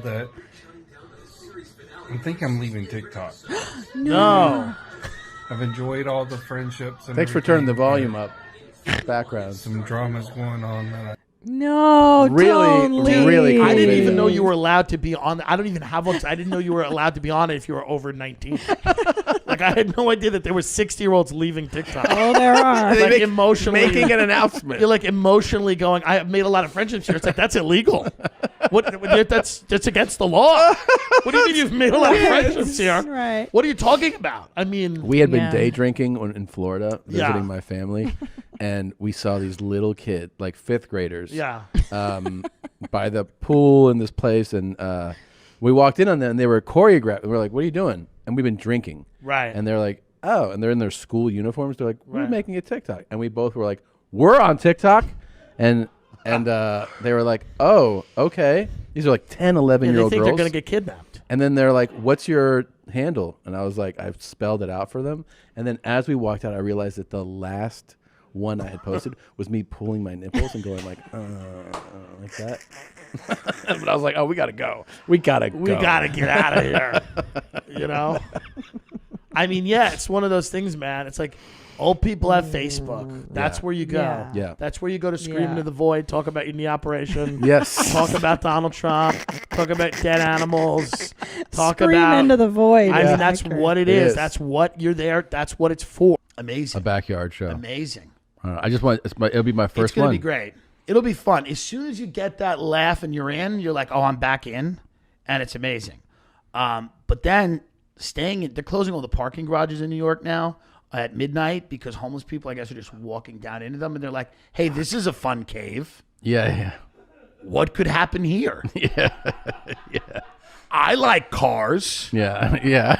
that I think I'm leaving TikTok. No. I've enjoyed all the friendships. And Thanks for turning the volume up. Background. Some dramas going on. That No, don't leave. Really. I didn't even know you were allowed to be on. I don't even have one. I didn't know you were allowed to be on it if you were over 19. Like, I had no idea that there were 60-year-olds leaving TikTok. Oh, there are. Like, emotionally making an announcement. You're like emotionally going, I have made a lot of friendships here. It's like, that's illegal. That's against the law. What do you mean you've made a lot of friendships here? Right. What are you talking about? I mean, We had been day drinking in Florida, visiting Yeah. my family, and we saw these little kids, like 5th graders, yeah. by the pool in this place, and we walked in on them, and they were choreographed. We're like, "What are you doing?" And we've been drinking, Right. and they're like, "Oh," and they're in their school uniforms. They're like, "We're Right. making a TikTok," and we both were like, "We're on TikTok," and they were like, "Oh, okay." These are like 10, 11-year-old They think girls. they're going to get kidnapped. And then they're like, "What's your handle?" And I was like, I spelled it out for them. And then as we walked out, I realized that the last one I had posted was me pulling my nipples and going like that. But I was like, "Oh, we gotta go. We gotta get out of here." You know? I mean, yeah, it's one of those things, man. It's like old people have Facebook. That's Yeah. where you go. Yeah. That's where you go to scream Yeah. into the void, talk about your knee operation. Yes. Talk about Donald Trump. Talk about dead animals. Talk Scream about into the void. I mean, that's Accurate. what it It is. is. That's what you're there. That's what it's for. A Amazing. backyard show. Amazing. I just want it'll be my It's first going to one. be great. It'll be fun. As soon as you get that laugh and you're in, you're like, oh, I'm back in. And it's amazing. But then they're closing all the parking garages in New York now at midnight because homeless people, I guess, are just walking down into them. And they're like, hey, this is a fun cave. Yeah. What could happen here? Yeah. I like cars. Yeah.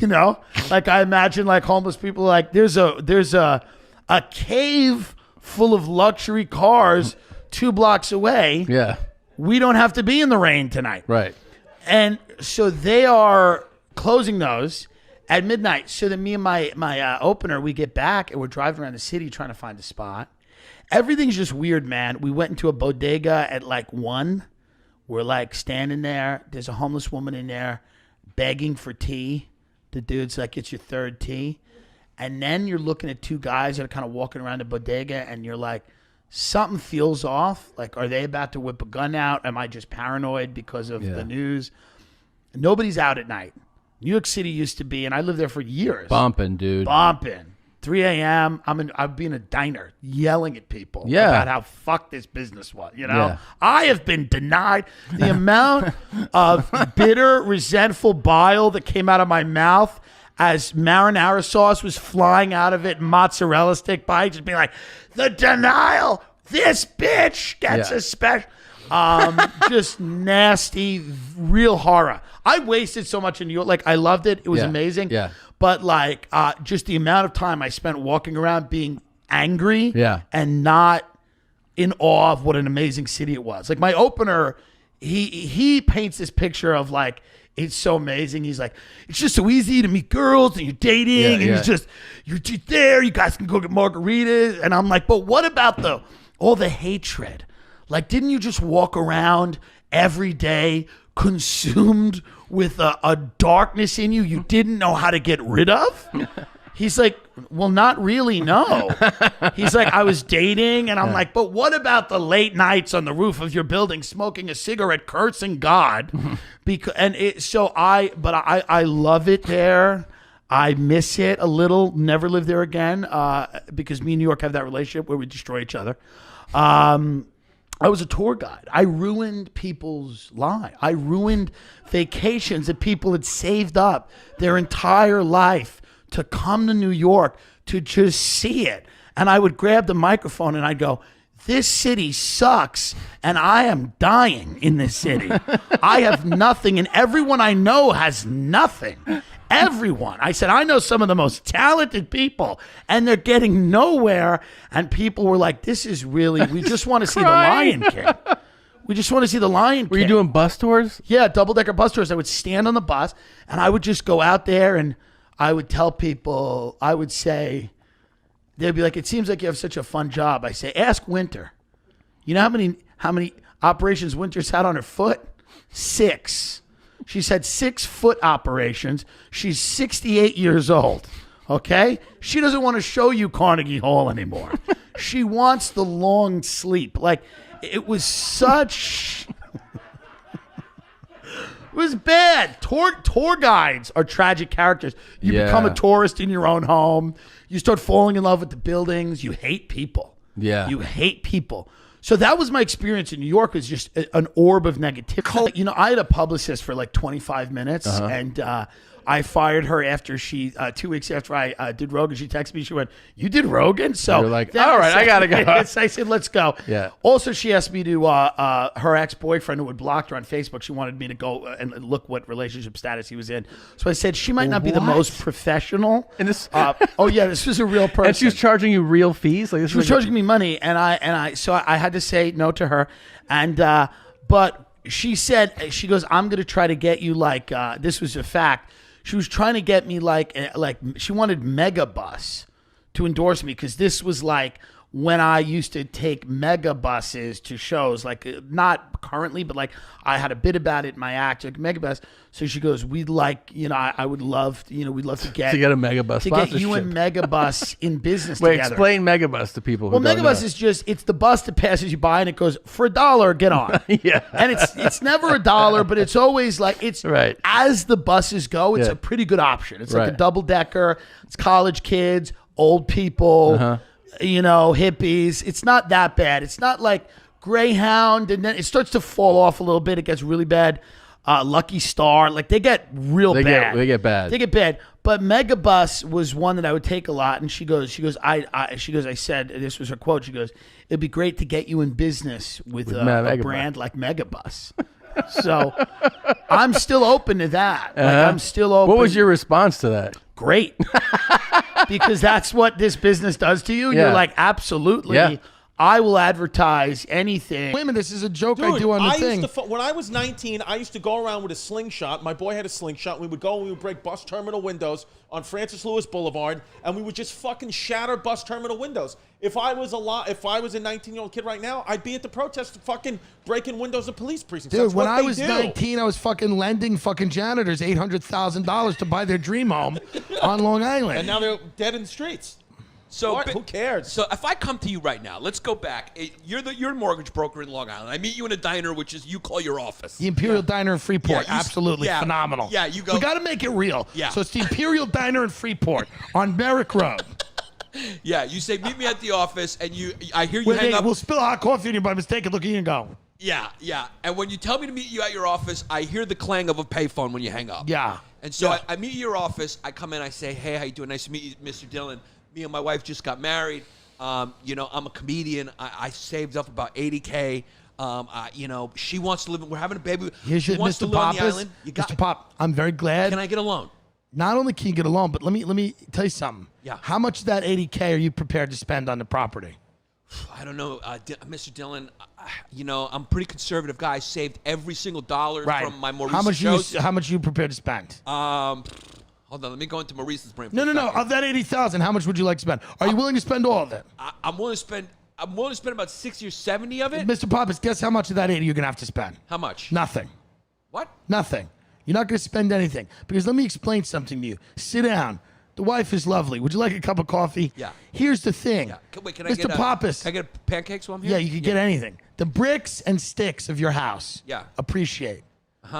You know, like I imagine like homeless people like there's a cave full of luxury cars 2 blocks away. Yeah. We don't have to be in the rain tonight. Right. And so they are closing those at midnight. So then me and my opener, we get back and we're driving around the city trying to find a spot. Everything's just weird, man. We went into a bodega at like 1. We're like standing there. There's a homeless woman in there begging for tea. The dude's like, it's your 3rd tea. And then you're looking at 2 guys that are kind of walking around the bodega and you're like, something feels off. Like, are they about to whip a gun out? Am I just paranoid because of the news? Nobody's out at night. New York City used to be, and I lived there for years. Bumping, dude. 3 a.m. I'd be in a diner yelling at people Yeah. about how fucked this business was. You know, Yeah. I have been denied the amount of bitter, resentful bile that came out of my mouth as marinara sauce was flying out of it, mozzarella stick bites, just being like, the denial. This bitch gets Yeah. a special. Just nasty, real horror. I wasted so much in New York. Like, I loved it. It was Yeah. amazing. Yeah. But like, just the amount of time I spent walking around being angry and not in awe of what an amazing city it was. Like my opener, he paints this picture of like, it's so amazing. He's like, it's just so easy to meet girls and you're dating and you're there. You guys can go get margaritas. And I'm like, but what about all the hatred? Like, didn't you just walk around every day consumed with a darkness in you didn't know how to get rid of? He's like, well, not really, no. He's like, I was dating, and I'm like, but what about the late nights on the roof of your building smoking a cigarette, cursing God? I love it there. I miss it a little. Never live there again because me and New York have that relationship where we destroy each other. I was a tour guide. I ruined people's lives. I ruined vacations that people had saved up their entire life to come to New York to just see it. And I would grab the microphone and I'd go, this city sucks and I am dying in this city. I have nothing and everyone I know has nothing. Everyone. I said, I know some of the most talented people and they're getting nowhere. And people were like, this is really, we just want to see the Lion King. We just want to see the Lion King. Were you doing bus tours? Yeah, double-decker bus tours. I would stand on the bus and I would just go out there and I would tell people, I would say, they'd be like, it seems like you have such a fun job. I say, ask Winter. You know how many, operations Winter's had on her foot? 6. She's had 6 foot operations. She's 68 years old. Okay? She doesn't want to show you Carnegie Hall anymore. She wants the long sleep. Like, it was such... It was bad. Tour guides are tragic characters. You become a tourist in your own home. You start falling in love with the buildings. You hate people. Yeah. You hate people. So that was my experience in New York, was just an orb of negativity. You know, I had a publicist for like 25 minutes, and I fired her after she, 2 weeks after I did Rogan. She texted me, she went, "You did Rogan?" So you're like, all right, I gotta go. I said, let's go. Yeah. Also, she asked me to, her ex-boyfriend who had blocked her on Facebook, she wanted me to go and look what relationship status he was in. So I said, she might not be the most professional. And this, oh yeah, this was a real person. and she was charging you real fees. Like this She was charging me money, so I had to say no to her. And but she said, she goes, "I'm going to try to get you like this was a fact." She was trying to get me like she wanted Megabus to endorse me, because this was like when I used to take Megabuses to shows, like not currently, but like I had a bit about it in my act, like Megabus. So she goes, "We'd like, you know, I would love, you know, we'd love to get a Megabus to get you and Megabus in business Wait, together." explain Megabus to people. Well, Megabus is just, it's the bus that passes you by and it goes, "For $1, get on." Yeah. And it's never $1, but it's always like, it's Right. as the buses go, it's Yeah. a pretty good option. It's like a Right. double decker. It's college kids, old people, you know, hippies. It's not that bad. It's not like Greyhound, and then it starts to fall off a little bit. It gets really bad. Lucky Star, like they get real bad. They get bad. They get bad. But Megabus was one that I would take a lot. And she goes, I said, this was her quote. She goes, "It'd be great to get you in business with a Megabus. brand like Megabus." So I'm still open to that. Like, I'm still open. What was your response to that? Great. Because that's what this business does to you. Yeah. You're like, absolutely. Yeah. I will advertise anything. Wait a minute, this is a joke Dude, I do on the thing. When I was 19, I used to go around with a slingshot. My boy had a slingshot. We would go and we would break bus terminal windows on Francis Lewis Boulevard, and we would just fucking shatter bus terminal windows. If I was a 19-year-old kid right now, I'd be at the protest fucking breaking windows of police precincts. Dude, That's when what I they was do. 19, I was fucking lending fucking janitors $800,000 to buy their dream home on Long Island. And now they're dead in the streets. So What? Who cares? So if I come to you right now, let's go back. You're a mortgage broker in Long Island. I meet you in a diner, which is you call your office. The Imperial Diner in Freeport, Yeah, you- absolutely yeah, phenomenal. yeah, you go- We got to make it real. Yeah. So it's the Imperial Diner in Freeport on Merrick Road. Yeah, you say meet me at the office, and I hear you Where hang they up. will spill hot coffee on you by mistake and look at you and go, Yeah. And when you tell me to meet you at your office, I hear the clang of a payphone when you hang up. yeah. And so Yeah. I meet you at your office. I come in. I say, "Hey, how you doing? Nice to meet you, Mr. Dillon. Me and my wife just got married. You know, I'm a comedian. I saved up about $80K. You know, she wants to live. We're having a baby. Here's she your wants to Mr. live on the Pappas. island. You got Mr. Pop, I'm very glad. Can I get a loan? Not only can you get a loan, but let me tell you something. Yeah. How much of that $80K are you prepared to spend on the property? I don't know, Mr. Dillon. You know, I'm a pretty conservative guy. I saved every single dollar from my more recent shows. How much are you prepared to spend? Hold on, let me go into Maurice's brain. For No. a second. Of that 80,000, how much would you like to spend? Are you willing to spend all of it? I'm willing to spend. I'm willing to spend about 60 or 70 of it. Mr. Pappas, guess how much of that 80 you're gonna have to spend? How much? Nothing. What? Nothing. You're not gonna spend anything because let me explain something to you. Sit down. The wife is lovely. Would you like a cup of coffee? Yeah. Here's the thing. Yeah. Wait, can I Mr. get Pappas. Can I get pancakes while I'm here? Yeah, you could get anything. The bricks and sticks of your house. Yeah. Appreciate.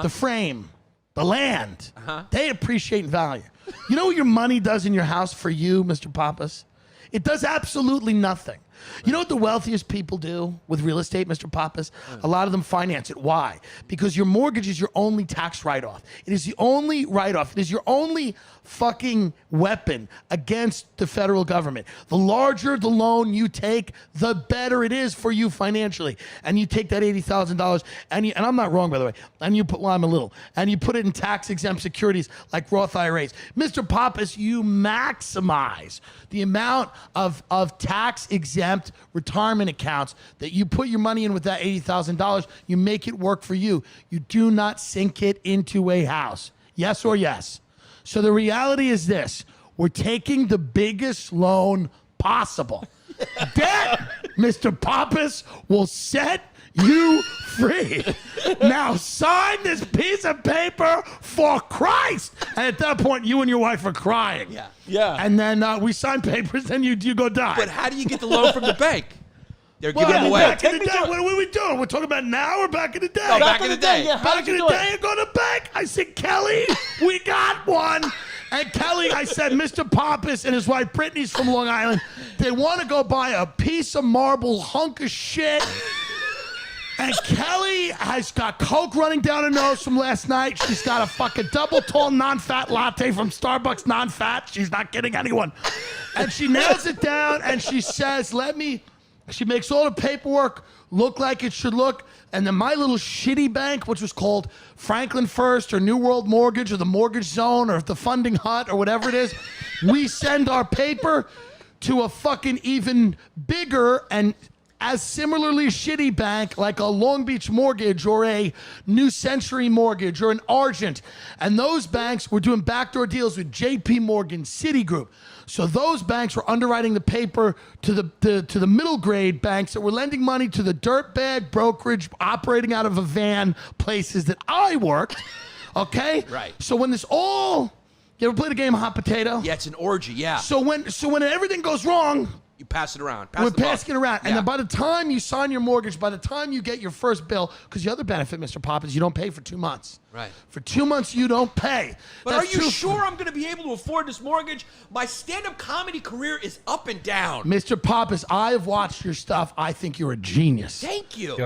The frame, the land. They appreciate and value. You know what your money does in your house for you, Mr. Pappas? It does absolutely nothing. You know what the wealthiest people do with real estate, Mr. Pappas? A lot of them finance it. Why? Because your mortgage is your only tax write-off. It is the only write-off. It is your only fucking weapon against the federal government. The larger the loan you take, the better it is for you financially. And you take that $80,000 and I'm not wrong, by the way, and you put, well, I'm a little, and you put it in tax-exempt securities like Roth IRAs. Mr. Pappas, you maximize the amount of tax-exempt retirement accounts that you put your money in with that $80,000. You make it work for you. You do not sink it into a house. Yes or yes? So the reality is this. We're taking the biggest loan possible. Debt, Mr. Pappas, will set you free. Now sign this piece of paper for Christ. And at that point, you and your wife are crying. Yeah. Yeah. And then we sign papers, and you go die. But how do you get the loan from the bank? They're Well, giving them away. back in the Take me day, to- what are we doing? We're talking about now or back in the day? No, back in the day. Yeah, how Back did in you the do day, it? I go to the bank. I said, Kelly, we got one. And Kelly, I said, Mr. Pappas and his wife Brittany's from Long Island. They want to go buy a piece of marble hunk of shit. And Kelly has got Coke running down her nose from last night. She's got a fucking double tall non-fat latte from Starbucks non-fat. She's not kidding anyone. And she nails it down and she says, she makes all the paperwork look like it should look. And then my little shitty bank, which was called Franklin First or New World Mortgage or the Mortgage Zone or the Funding Hut or whatever it is, we send our paper to a fucking even bigger and as similarly shitty bank like a Long Beach Mortgage or a New Century Mortgage or an Argent. And those banks were doing backdoor deals with JP Morgan, Citigroup. So those banks were underwriting the paper to the middle grade banks that were lending money to the dirtbag brokerage operating out of a van places that I worked. Okay? Right. So when this all, you ever played a game of hot potato? Yeah, it's an orgy. Yeah. So when everything goes wrong, You pass it around. we're passing it around. And Yeah. then by the time you sign your mortgage, by the time you get your first bill, because the other benefit, Mr. Pop, is you don't pay for 2 months. Right. For 2 months, you don't pay. But That's are you true. sure I'm going to be able to afford this mortgage? My stand-up comedy career is up and down. Mr. Pappas, I have watched your stuff. I think you're a genius. Thank you.